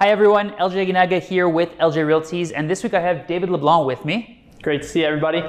Hi everyone, LJ Ginaga here with LJ Realties, and this week I have David Leblanc with me. Great to see everybody.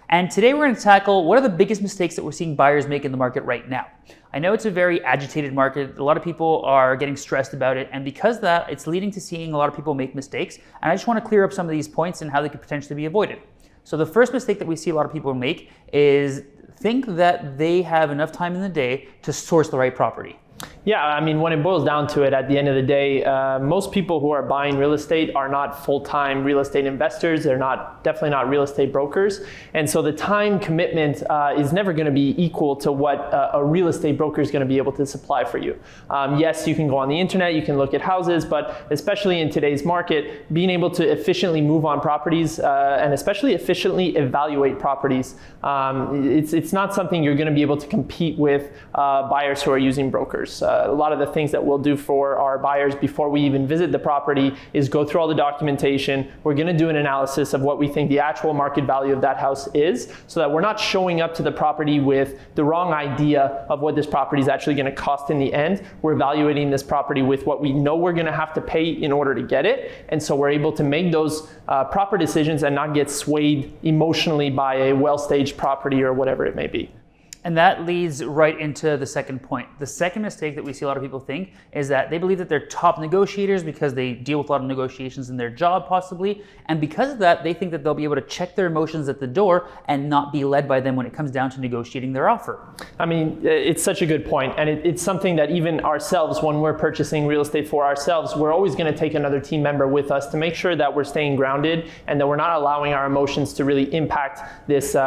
And today we're going to tackle what are the biggest mistakes that we're seeing buyers make in the market right now. I know it's a very agitated market. A lot of people are getting stressed about it, and because of that, it's leading to seeing a lot of people make mistakes. And I just want to clear up some of these points and how they could potentially be avoided. So the first mistake that we see a lot of people make is think that they have enough time in the day to source the right property. Yeah, I mean, when it boils down to it, at the end of the day, most people who are buying real estate are not full-time real estate investors. They're definitely not real estate brokers. And so the time commitment is never going to be equal to what a real estate broker is going to be able to supply for you. Yes, you can go on the internet, you can look at houses, but especially in today's market, being able to efficiently move on properties and especially efficiently evaluate properties, it's not something you're going to be able to compete with buyers who are using brokers. A lot of the things that we'll do for our buyers before we even visit the property is go through all the documentation. We're going to do an analysis of what we think the actual market value of that house is, so that we're not showing up to the property with the wrong idea of what this property is actually going to cost in the end. We're evaluating this property with what we know we're going to have to pay in order to get it. And so we're able to make those proper decisions and not get swayed emotionally by a well-staged property or whatever it may be. And that leads right into the second point. The second mistake that we see a lot of people think is that they believe that they're top negotiators because they deal with a lot of negotiations in their job possibly. And because of that, they think that they'll be able to check their emotions at the door and not be led by them when it comes down to negotiating their offer. I mean, it's such a good point. And it's something that even ourselves, when we're purchasing real estate for ourselves, we're always going to take another team member with us to make sure that we're staying grounded and that we're not allowing our emotions to really impact this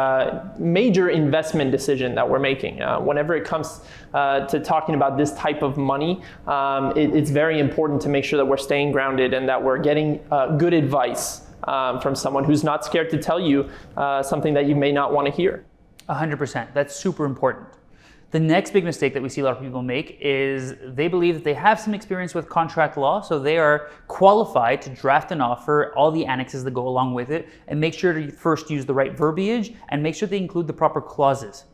major investment decision that we're making. Whenever it comes to talking about this type of money, it's very important to make sure that we're staying grounded and that we're getting good advice from someone who's not scared to tell you something that you may not want to hear. 100%. That's super important. The next big mistake that we see a lot of people make is they believe that they have some experience with contract law, so they are qualified to draft an offer, all the annexes that go along with it, and make sure to first use the right verbiage and make sure they include the proper clauses.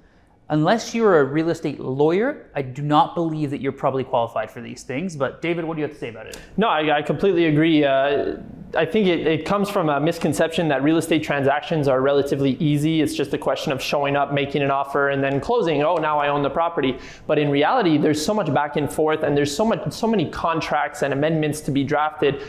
Unless you're a real estate lawyer, I do not believe that you're probably qualified for these things. But David, what do you have to say about it? No, I completely agree. I think it comes from a misconception that real estate transactions are relatively easy. It's just a question of showing up, making an offer, and then closing. Oh, now I own the property. But in reality, there's so much back and forth, and there's so many contracts and amendments to be drafted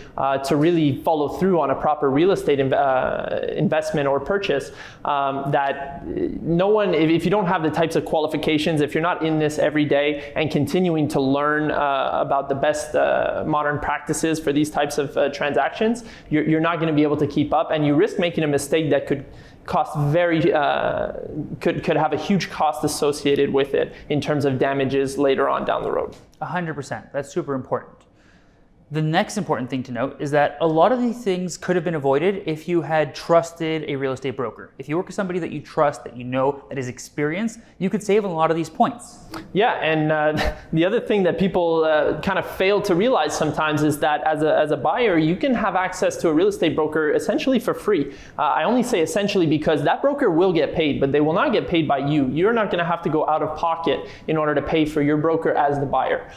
to really follow through on a proper real estate investment or purchase that no one, if you don't have the types of qualifications, if you're not in this every day and continuing to learn about the best modern practices for these types of transactions, you're not going to be able to keep up, and you risk making a mistake that could cost could have a huge cost associated with it in terms of damages later on down the road. 100%. That's super important. The next important thing to note is that a lot of these things could have been avoided if you had trusted a real estate broker. If you work with somebody that you trust, that you know, that is experienced, you could save on a lot of these points. Yeah, and the other thing that people kind of fail to realize sometimes is that as a buyer, you can have access to a real estate broker essentially for free. I only say essentially because that broker will get paid, but they will not get paid by you. You're not going to have to go out of pocket in order to pay for your broker as the buyer.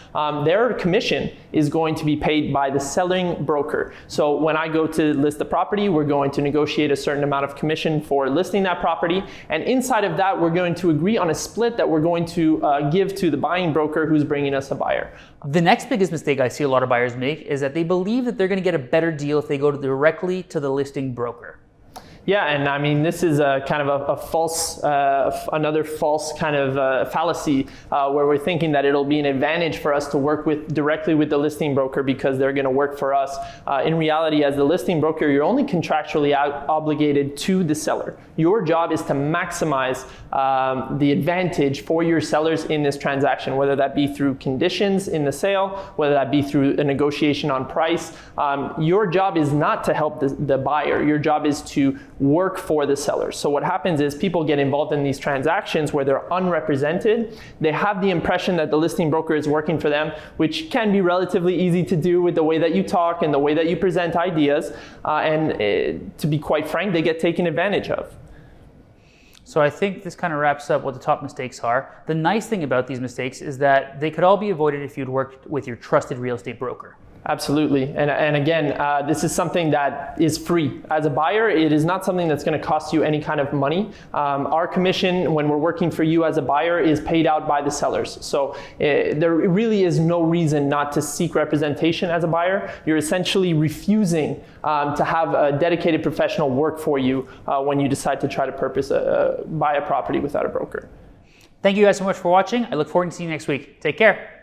Their commission is going to be paid by the selling broker. So when I go to list the property, we're going to negotiate a certain amount of commission for listing that property. And inside of that, we're going to agree on a split that we're going to give to the buying broker who's bringing us a buyer. The next biggest mistake I see a lot of buyers make is that they believe that they're going to get a better deal if they go directly to the listing broker. Yeah, and I mean, this is kind of a false, another false kind of fallacy where we're thinking that it'll be an advantage for us to work directly with the listing broker because they're going to work for us. In reality, as the listing broker, you're only contractually obligated to the seller. Your job is to maximize the advantage for your sellers in this transaction, whether that be through conditions in the sale, whether that be through a negotiation on price. Your job is not to help the buyer. Your job is to work for the seller. So what happens is people get involved in these transactions where they're unrepresented. They have the impression that the listing broker is working for them, which can be relatively easy to do with the way that you talk and the way that you present ideas. To be quite frank, they get taken advantage of. So I think this kind of wraps up what the top mistakes are. The nice thing about these mistakes is that they could all be avoided if you'd worked with your trusted real estate broker. Absolutely. And again, this is something that is free. As a buyer, it is not something that's going to cost you any kind of money. Our commission, when we're working for you as a buyer, is paid out by the sellers. So there really is no reason not to seek representation as a buyer. You're essentially refusing to have a dedicated professional work for you when you decide to try to buy a property without a broker. Thank you guys so much for watching. I look forward to seeing you next week. Take care.